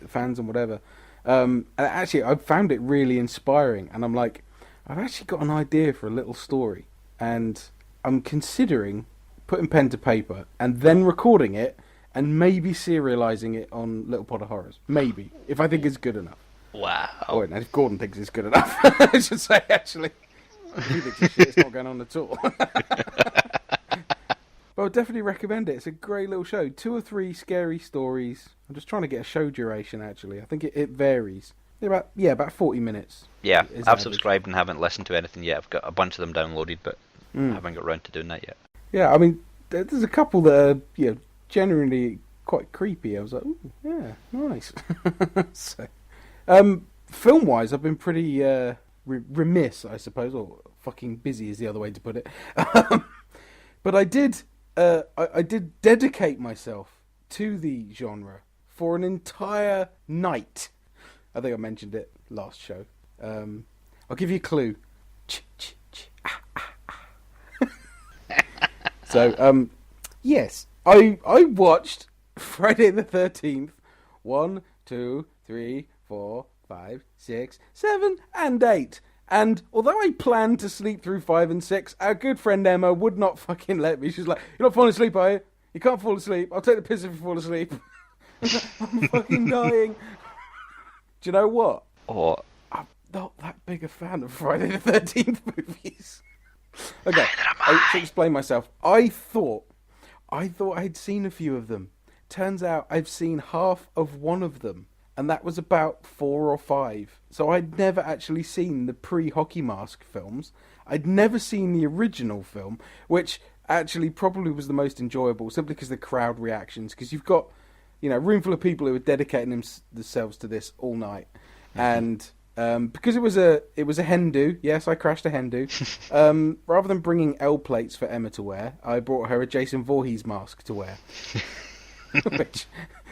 fans and whatever. And actually, I found it really inspiring, and I'm like, I've actually got an idea for a little story, and I'm considering putting pen to paper and then recording it and maybe serialising it on Little Pot of Horrors. Maybe, if I think it's good enough. Wow. Oh, wait, no, if Gordon thinks it's good enough, I should say, actually. If he thinks it's shit, it's not going on at all. But I would definitely recommend it. It's a great little show. 2 or 3 scary stories. I'm just trying to get a show duration, actually. I think it varies. About 40 minutes. Yeah, I've subscribed and haven't listened to anything yet. I've got a bunch of them downloaded, but I haven't got around to doing that yet. Yeah, I mean, there's a couple that are, generally quite creepy. I was like, ooh, yeah, nice. So, film-wise, I've been pretty remiss, I suppose, or fucking busy is the other way to put it. But I did dedicate myself to the genre for an entire night. I think I mentioned it last show. I'll give you a clue. So, yes, I watched Friday the 13th 1, 2, 3, 4, 5, 6, 7, and 8. And although I planned to sleep through 5 and 6, our good friend Emma would not fucking let me. She's like, "You're not falling asleep, are you? You can't fall asleep. I'll take the piss if you fall asleep." I'm fucking dying. Do you know what? What? I'm not that big a fan of Friday the 13th movies. Okay, to explain myself, I thought I'd seen a few of them. Turns out I've seen half of one of them, and that was about 4 or 5. So I'd never actually seen the pre-Hockey Mask films. I'd never seen the original film, which actually probably was the most enjoyable, simply because the crowd reactions, because you've got, a room full of people who are dedicating themselves to this all night. And because it was a hen do, yes, I crashed a hen do. Rather than bringing L plates for Emma to wear, I brought her a Jason Voorhees mask to wear. Which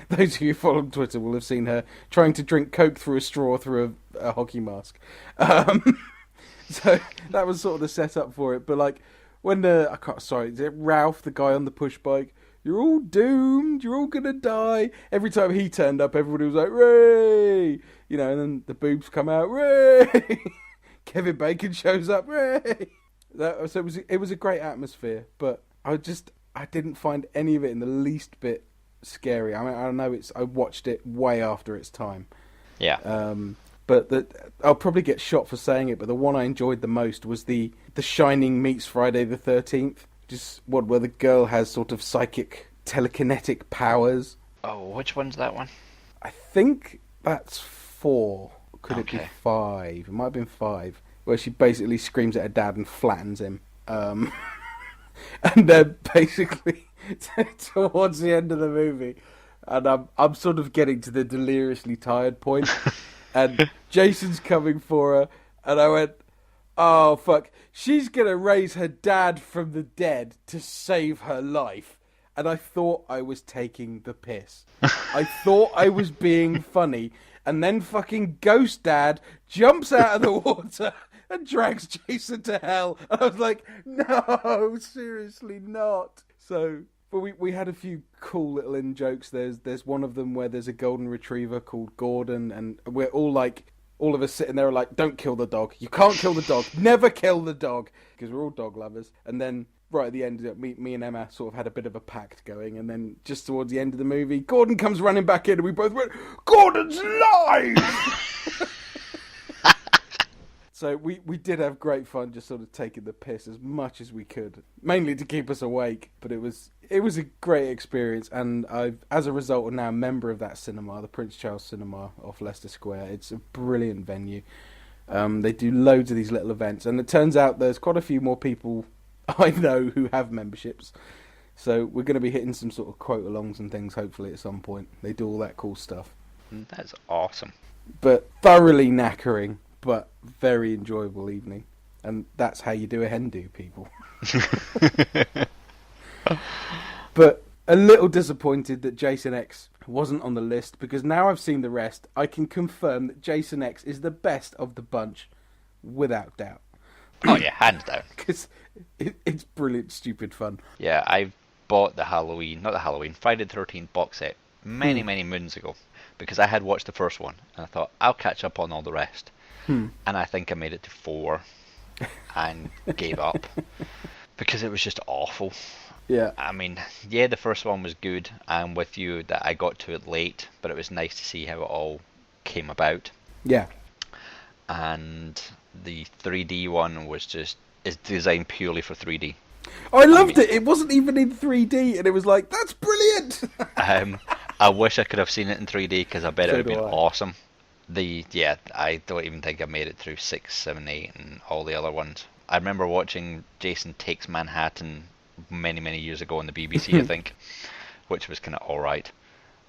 those of you who follow on Twitter will have seen her trying to drink Coke through a straw through a hockey mask. So that was sort of the setup for it. But like when is it Ralph, the guy on the push bike, You're all doomed. You're all gonna die. Every time he turned up, everybody was like, "Ray!" You know, and then the boobs come out, "Ray!" Kevin Bacon shows up, "Ray!" So it was a great atmosphere, but I didn't find any of it in the least bit scary. I mean, I know I watched it way after its time. Yeah. But I'll probably get shot for saying it, but the one I enjoyed the most was the Shining meets Friday the 13th. Just where the girl has sort of psychic telekinetic powers. Oh, which one's that one? I think that's 4. Could it be Okay. 5? It might have been 5. Where she basically screams at her dad and flattens him. And then basically towards the end of the movie, and I'm sort of getting to the deliriously tired point, and Jason's coming for her, and I went, "Oh fuck, she's gonna raise her dad from the dead to save her life." And I thought I was taking the piss. I thought I was being funny, and then fucking Ghost Dad jumps out of the water and drags Jason to hell. And I was like, no, seriously not. So, but we had a few cool little in-jokes. There's one of them where there's a golden retriever called Gordon, and we're all of us sitting there like, don't kill the dog. You can't kill the dog. Never kill the dog. Because we're all dog lovers. And then right at the end, me and Emma sort of had a bit of a pact going. And then just towards the end of the movie, Gordon comes running back in and we both went, "Gordon's alive!" So we did have great fun just sort of taking the piss as much as we could. Mainly to keep us awake. But it was a great experience. And as a result, I'm now a member of that cinema, the Prince Charles Cinema off Leicester Square. It's a brilliant venue. They do loads of these little events. And it turns out there's quite a few more people I know who have memberships. So we're going to be hitting some sort of quote-alongs and things hopefully at some point. They do all that cool stuff. That's awesome. But thoroughly knackering, but very enjoyable evening. And that's how you do a hen do, people. But a little disappointed that Jason X wasn't on the list, because now I've seen the rest, I can confirm that Jason X is the best of the bunch, without doubt. Oh yeah, hands down. Because it's brilliant, stupid fun. Yeah, I bought the Friday the 13th box set many moons ago, because I had watched the first one and I thought I'll catch up on all the rest. And I think I made it to 4 and gave up because it was just awful. Yeah. I mean, yeah, the first one was good. I'm with you that I got to it late, but it was nice to see how it all came about. Yeah. And the 3D one is designed purely for 3D. I loved it. It wasn't even in 3D, and it was like, that's brilliant. I wish I could have seen it in 3D because I bet it So would have been do I. awesome. I don't even think I made it through 6, 7, 8, and all the other ones. I remember watching Jason Takes Manhattan many years ago on the BBC, I think, which was kind of alright.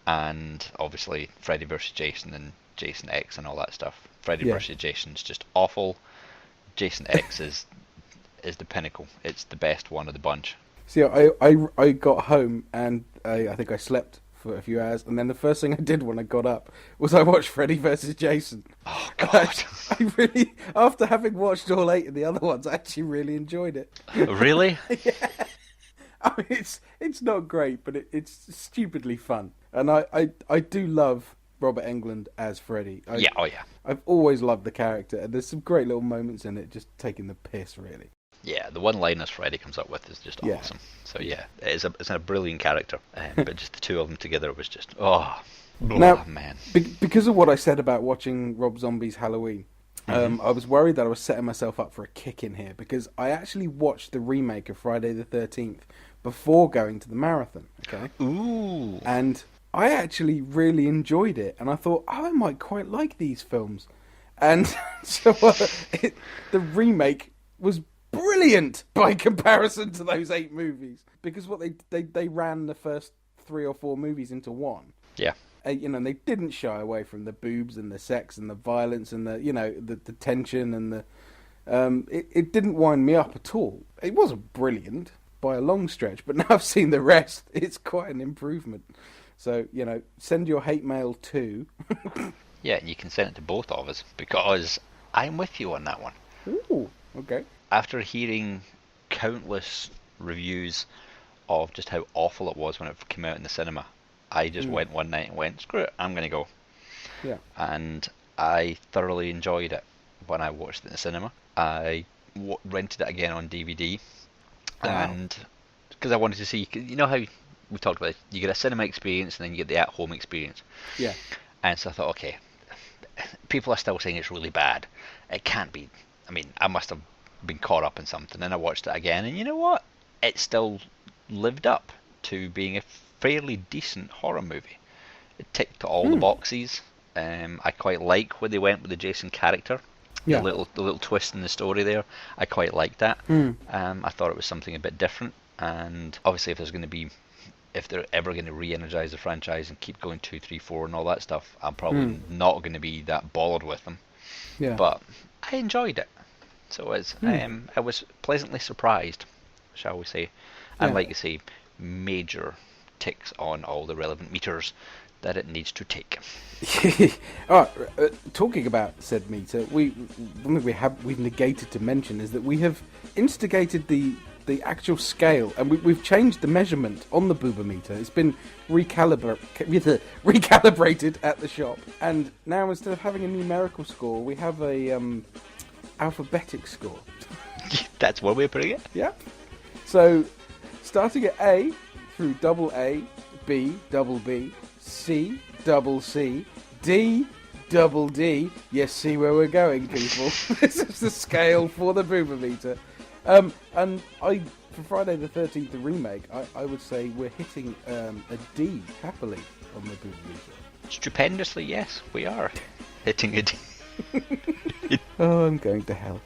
And obviously Freddy vs. Jason and Jason X and all that stuff. Freddy vs. Jason's just awful. Jason X is the pinnacle. It's the best one of the bunch. See, I got home and I think I slept for a few hours, and then the first thing I did when I got up was I watched Freddy vs. Jason. Oh God! I really, after having watched all 8 of the other ones, I actually really enjoyed it. Really? Yeah. I mean, it's not great, but it's stupidly fun, and I do love Robert Englund as Freddy. Yeah. Oh yeah. I've always loved the character, and there's some great little moments in it, just taking the piss, really. Yeah, the one-liners Freddy comes up with is just awesome. So yeah, it's a brilliant character, but just the two of them together was just man. Because of what I said about watching Rob Zombie's Halloween, I was worried that I was setting myself up for a kick in here, because I actually watched the remake of Friday the 13th before going to the marathon. Okay. Ooh. And I actually really enjoyed it, and I thought, I might quite like these films. And so the remake was brilliant by comparison to those 8 movies, because what they ran the first 3 or 4 movies into one. Yeah. And they didn't shy away from the boobs and the sex and the violence and the tension and the it didn't wind me up at all. It wasn't brilliant by a long stretch, but now I've seen the rest, it's quite an improvement. So, send your hate mail too. Yeah, and you can send it to both of us, because I'm with you on that one. Ooh, okay. After hearing countless reviews of just how awful it was when it came out in the cinema. I just went one night and went, screw it, I'm going to go. Yeah. And I thoroughly enjoyed it when I watched it in the cinema. I rented it again on DVD. Wow. And because I wanted to see, you know how we talked about it, you get a cinema experience and then you get the at-home experience. Yeah. And so I thought, okay, people are still saying it's really bad. It can't be. I mean, I must have been caught up in something. And I watched it again, and you know what? It still lived up to being a fairly decent horror movie. It ticked all the boxes. I quite like where they went with the Jason character. Yeah. The little twist in the story there. I quite liked that. I thought it was something a bit different. And obviously, if they're ever going to re-energize the franchise and keep going 2, 3, 4 and all that stuff, I'm probably not going to be that bothered with them. Yeah. But I enjoyed it. So I was pleasantly surprised, shall we say. And like you say, major ticks on all the relevant meters that it needs to take. All right, talking about said meter, one thing we've negated to mention is that we have instigated the actual scale, and we've changed the measurement on the boober meter. It's been recalibrated at the shop, and now instead of having a numerical score, we have a alphabetic score. That's one way of putting it. Yeah. So, starting at A through double A, B, double B, C, double C, D, double D. Yes, see where we're going, people. This is the scale for the boober meter. And for Friday the 13th, the remake, I would say we're hitting a D happily on the boober meter. Stupendously, yes, we are hitting a D. Oh, I'm going to hell.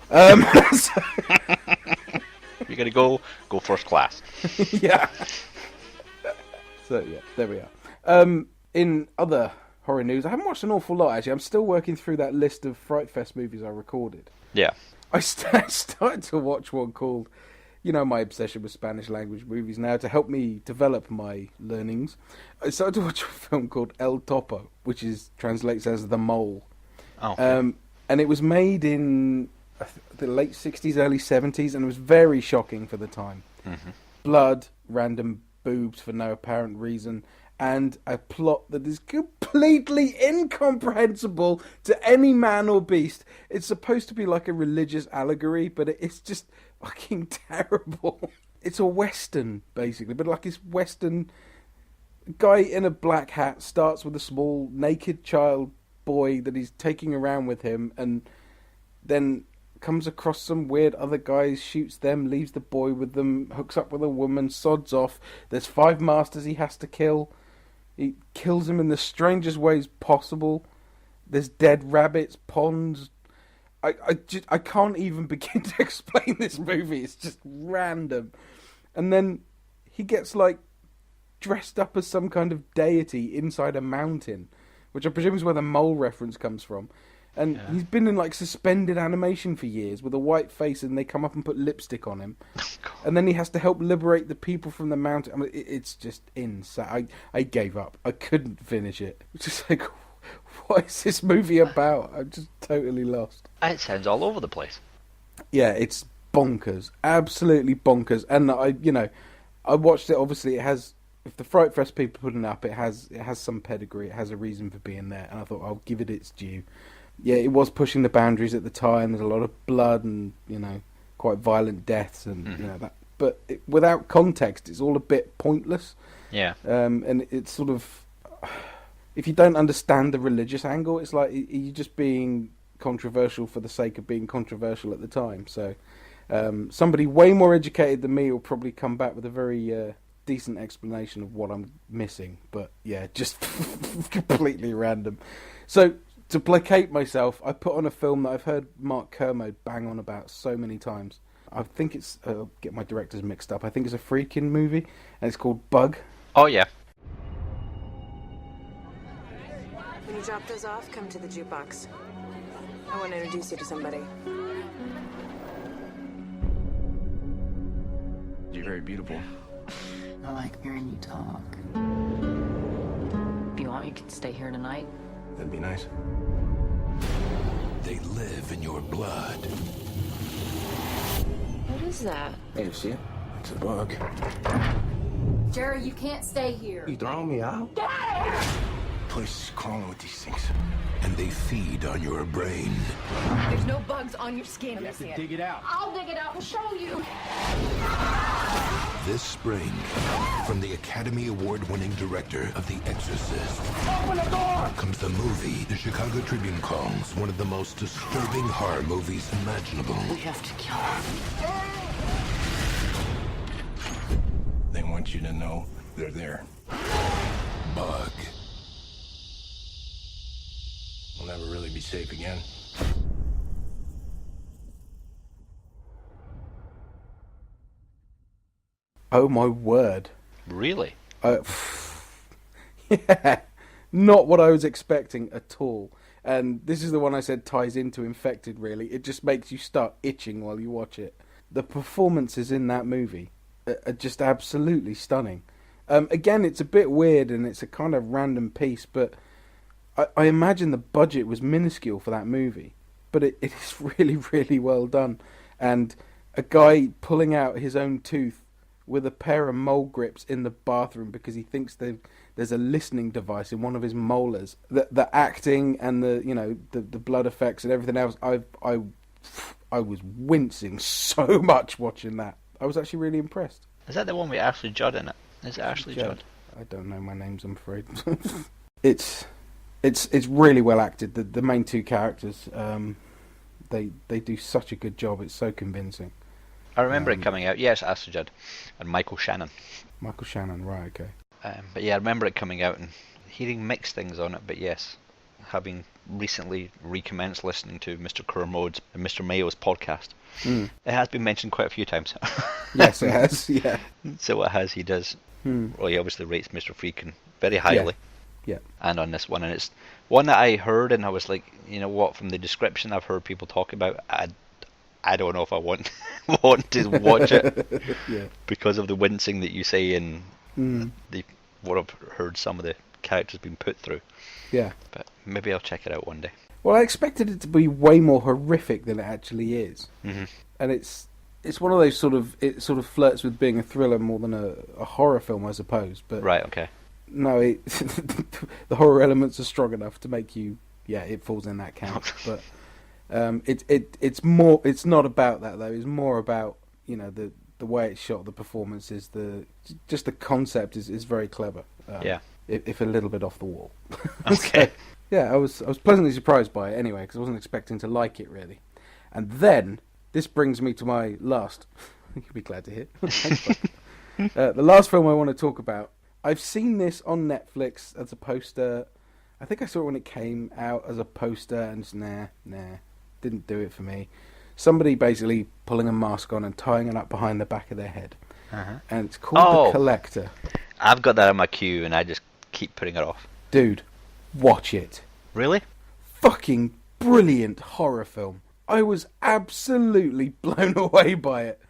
You're going to go first class. Yeah. So, yeah, there we are. In other horror news, I haven't watched an awful lot, actually. I'm still working through that list of Fright Fest movies I recorded. Yeah. I started to watch one called, my obsession with Spanish language movies now, to help me develop my learnings. I started to watch a film called El Topo, which translates as The Mole. Oh, okay. And it was made in the late 60s, early 70s, and it was very shocking for the time. Mm-hmm. Blood, random boobs for no apparent reason, and a plot that is completely incomprehensible to any man or beast. It's supposed to be like a religious allegory, but it's just fucking terrible. It's a Western, basically, but like this Western guy in a black hat starts with a small naked child boy that he's taking around with him, and then comes across some weird other guys, shoots them, leaves the boy with them, hooks up with a woman, sods off. There's 5 masters he has to kill. He kills them in the strangest ways possible. There's dead rabbits, ponds. I can't even begin to explain this movie. It's just random. And then he gets dressed up as some kind of deity inside a mountain, which I presume is where the mole reference comes from. And he's been in suspended animation for years with a white face, and they come up and put lipstick on him. And then he has to help liberate the people from the mountain. I mean, it's just insane. I gave up. I couldn't finish it. It's just what is this movie about? I'm just totally lost. It sounds all over the place. Yeah, it's bonkers. Absolutely bonkers. And I watched it. Obviously, it has. If the Fright Fest people putting it up, it has some pedigree. It has a reason for being there. And I thought I'll give it its due. Yeah, it was pushing the boundaries at the time. There's a lot of blood and quite violent deaths and that. But without context, it's all a bit pointless. Yeah. And it's sort of, if you don't understand the religious angle, it's like you're just being controversial for the sake of being controversial at the time. So somebody way more educated than me will probably come back with a very decent explanation of what I'm missing. But yeah, just completely random. So, to placate myself, I put on a film that I've heard Mark Kermode bang on about so many times. I think it's... get my directors mixed up. I think it's a Friedkin movie, and it's called Bug. Oh, yeah. When you drop those off, come to the jukebox. I want to introduce you to somebody. You're very beautiful. I like hearing you talk. If you want, you can stay here tonight. That'd be nice. They live in your blood. What is that? Hey, you see it? It's a bug. Jerry, you can't stay here. You throwing me out? Place is crawling with these things. And they feed on your brain. There's no bugs on your skin. You have to dig it out. I'll dig it out and show you. This spring, from the Academy Award-winning director of The Exorcist, Open the door! comes the movie the Chicago Tribune calls one of the most disturbing horror movies imaginable. We have to kill her. They want you to know they're there. Bug. We'll never really be safe again. Oh my word. Really? Yeah, not what I was expecting at all. And this is the one I said ties into Infected, really. It just makes you start itching while you watch it. The performances in that movie are just absolutely stunning. Again, it's a bit weird and it's a kind of random piece, but I imagine the budget was minuscule for that movie. But it is really, really well done. And a guy pulling out his own tooth with a pair of mole grips in the bathroom because he thinks there's a listening device in one of his molars. The acting and the blood effects and everything else, I was wincing so much watching that. I was actually really impressed. Is that the one with Ashley Judd in it? Is it Ashley Judd? I don't know my names, I'm afraid. It's really well acted. The main two characters, they do such a good job. It's so convincing. I remember it coming out. Yes, Ashley Judd and Michael Shannon. Michael Shannon, right? Okay. But yeah, I remember it coming out and hearing mixed things on it. But yes, having recently recommenced listening to Mr. Kermode's and Mr. Mayo's podcast, it has been mentioned quite a few times. Yes, it has. Yeah. So it has. He does. Well, he obviously rates Mr. Freakin' very highly. Yeah. And on this one, and it's one that I heard, and I was like, you know what? From the description I've heard people talk about, I don't know if I want to watch it. Yeah. Because of the wincing that you say and what I've heard some of the characters being put through. Yeah. But maybe I'll check it out one day. Well, I expected it to be way more horrific than it actually is. Mm-hmm. And it's one of those it sort of flirts with being a thriller more than a horror film, I suppose. But right, okay. No, the horror elements are strong enough to make you, it falls in that camp. But it's more. It's not about that though. It's more about the way it's shot, the performances, just the concept is very clever. If a little bit off the wall. Okay. So, yeah, I was pleasantly surprised by it anyway because I wasn't expecting to like it really. And then this brings me to my last. You'll be glad to hear. The last film I want to talk about. I've seen this on Netflix as a poster. I think I saw it when it came out as a poster, and just, nah, didn't do it for me. Somebody basically pulling a mask on and tying it up behind the back of their head. And it's called The Collector. I've got that on my queue, and I just keep putting it off. Dude, watch it. Really? Fucking brilliant horror film. I was absolutely blown away by it.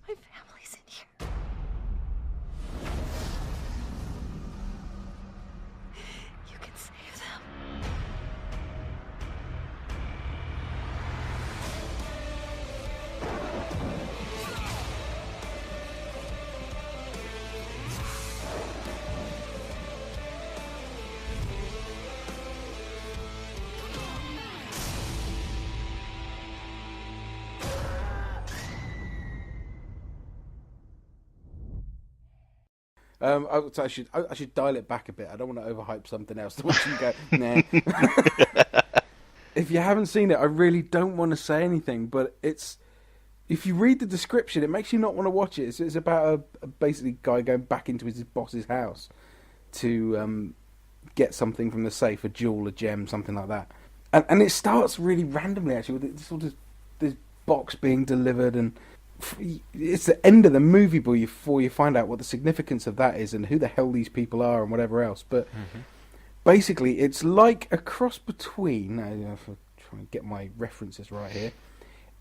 My family's in here. You can save them. I should dial it back a bit. I don't want to overhype something else. Which you go, nah. If you haven't seen it, I really don't want to say anything. But it's if you read the description, it makes you not want to watch it. It's about a basically guy going back into his boss's house to get something from the safe, a jewel, a gem, something like that. And it starts really randomly, actually, with sort of this box being delivered, and it's the end of the movie before you find out what the significance of that is and who the hell these people are and whatever else. But basically, it's like a cross between... if I try and get my references right here.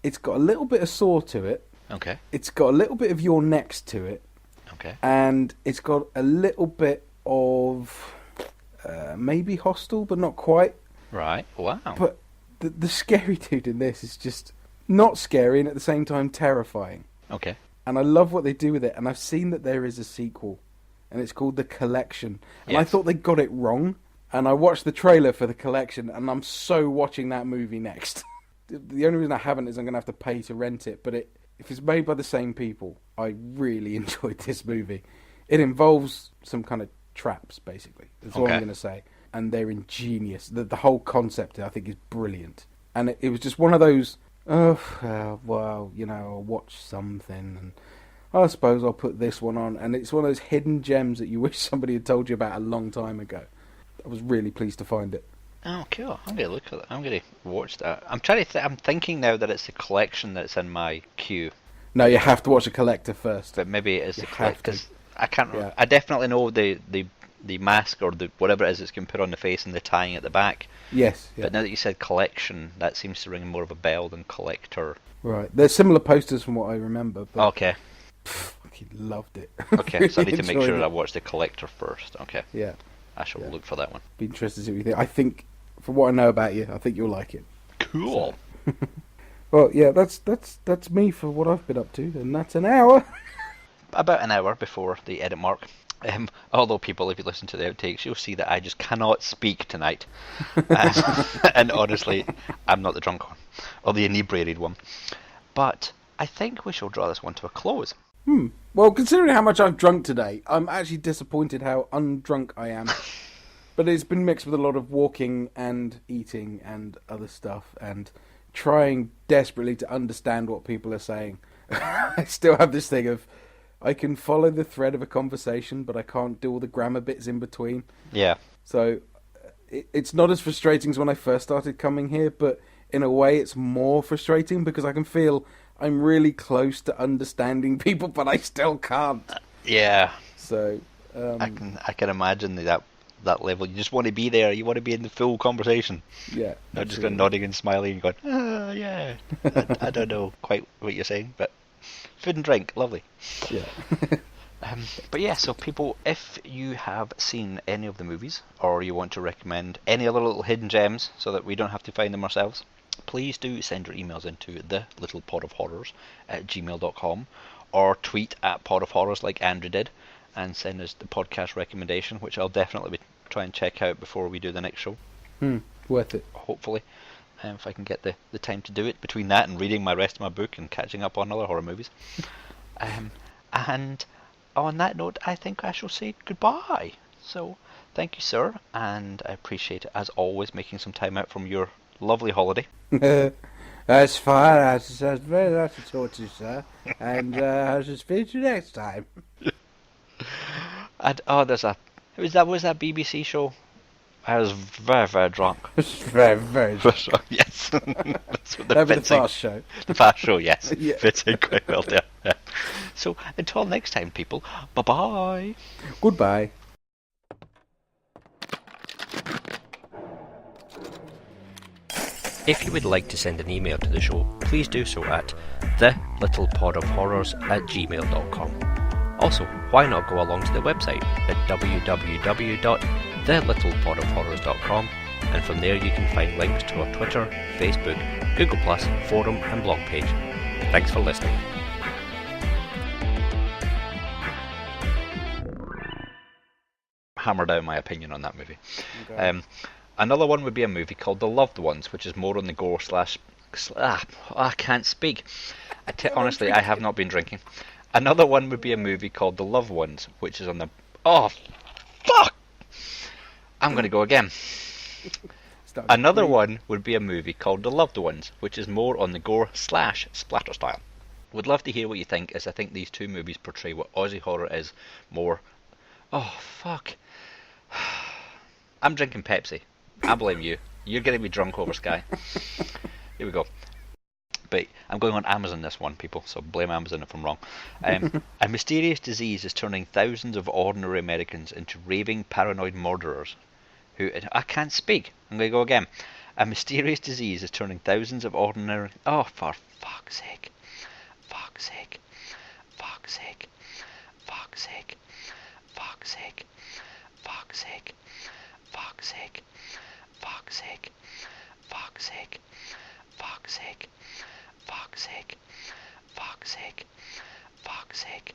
It's got a little bit of Saw to it. Okay. It's got a little bit of You're Next to it. Okay. And it's got a little bit of maybe Hostel, but not quite. Right. Wow. But the scary dude in this is just not scary and at the same time terrifying. Okay. And I love what they do with it. And I've seen that there is a sequel, and it's called The Collection. And I thought they got it wrong. And I watched the trailer for The Collection, and I'm so watching that movie next. The only reason I haven't is I'm going to have to pay to rent it. But if it's made by the same people, I really enjoyed this movie. It involves some kind of traps, basically. That's all I'm going to say. And they're ingenious. The whole concept, I think, is brilliant. And it was just one of those, well, you know, I'll watch something, and I suppose I'll put this one on. And it's one of those hidden gems that you wish somebody had told you about a long time ago. I was really pleased to find it. Oh, cool. I'm going to look at that. I'm going to watch that. I'm trying to I'm thinking now that it's the collection that's in my queue. No, you have to watch a collector first. But maybe it is the collector. Because I can't remember. Yeah. I definitely know the mask or the whatever it is that's going to put on the face and the tying at the back. Yes. Yeah. But now that you said collection, that seems to ring more of a bell than collector. Right. There's similar posters from what I remember. But Okay. I fucking loved it. Okay, so I need to make sure Enjoyed I it. watch the collector first. Okay. Yeah. I shall look for that one. Be interested to see what you think. I think, from what I know about you, I think you'll like it. Cool. So. Well, yeah, that's me for what I've been up to, and that's an hour. About an hour before the edit mark. Although people, if you listen to the outtakes, you'll see that I just cannot speak tonight. And honestly, I'm not the drunk one, or the inebriated one. But I think we shall draw this one to a close. Well, considering how much I've drunk today, I'm actually disappointed how undrunk I am. But it's been mixed with a lot of walking and eating and other stuff, and trying desperately to understand what people are saying. I still have this thing of, I can follow the thread of a conversation, but I can't do all the grammar bits in between. Yeah. So it's not as frustrating as when I first started coming here, but in a way it's more frustrating because I can feel I'm really close to understanding people, but I still can't. Yeah. So I can imagine that level. You just want to be there. You want to be in the full conversation. Yeah. Not just going nodding and smiling and going, yeah. I don't know quite what you're saying, but food and drink, lovely. Yeah. But yeah, so people, if you have seen any of the movies, or you want to recommend any other little hidden gems so that we don't have to find them ourselves, please do send your emails into thelittlepodofhorrors@gmail.com, or tweet at Pod of Horrors like Andrew did, and send us the podcast recommendation, which I'll definitely try and check out before we do the next show. Worth it. Hopefully. If I can get the time to do it between that and reading my rest of my book and catching up on other horror movies. And on that note, I think I shall say goodbye. So, thank you, sir, and I appreciate it, as always, making some time out from your lovely holiday. That's fine. That's very nice to talk to you, sir. And I shall speak to you next time. And was that BBC show? I was very, very drunk. Very, very drunk. Yes. That's what Over the Fast Show. The Fast Show, yes. Yeah. Fits in quite well there. Yeah. So, until next time, people, bye-bye. Goodbye. If you would like to send an email to the show, please do so at thelittlepodofhorrors@gmail.com. Also, why not go along to the website at www.thelittlepodofhorrors.com, and from there you can find links to our Twitter, Facebook, Google+, forum and blog page. Thanks for listening. Hammer down my opinion on that movie. Okay. Another one would be a movie called The Loved Ones, which is more on the gore I can't speak. Honestly, I have not been drinking. Another one would be a movie called The Loved Ones, which is on the... Oh, fuck! I'm going to go again. Another one would be a movie called The Loved Ones, which is more on the gore/splatter style. Would love to hear what you think, as I think these two movies portray what Aussie horror is more. Oh, fuck. I'm drinking Pepsi. I blame you. You're getting me drunk over Sky. Here we go. But I'm going on Amazon this one, people, so blame Amazon if I'm wrong. A mysterious disease is turning thousands of ordinary Americans into raving paranoid murderers who... I can't speak. I'm going to go again. A mysterious disease is turning thousands of ordinary... Oh, for fuck's sake. Fuck's sake. Fuck's sake. Fuck's sake. Fuck's sake. Fuck's sake. Fuck's sake. Fuck's sake. Fuck's sake. Fuck's sake. Fuck's sake. Fuck's sake. Fuck's sake.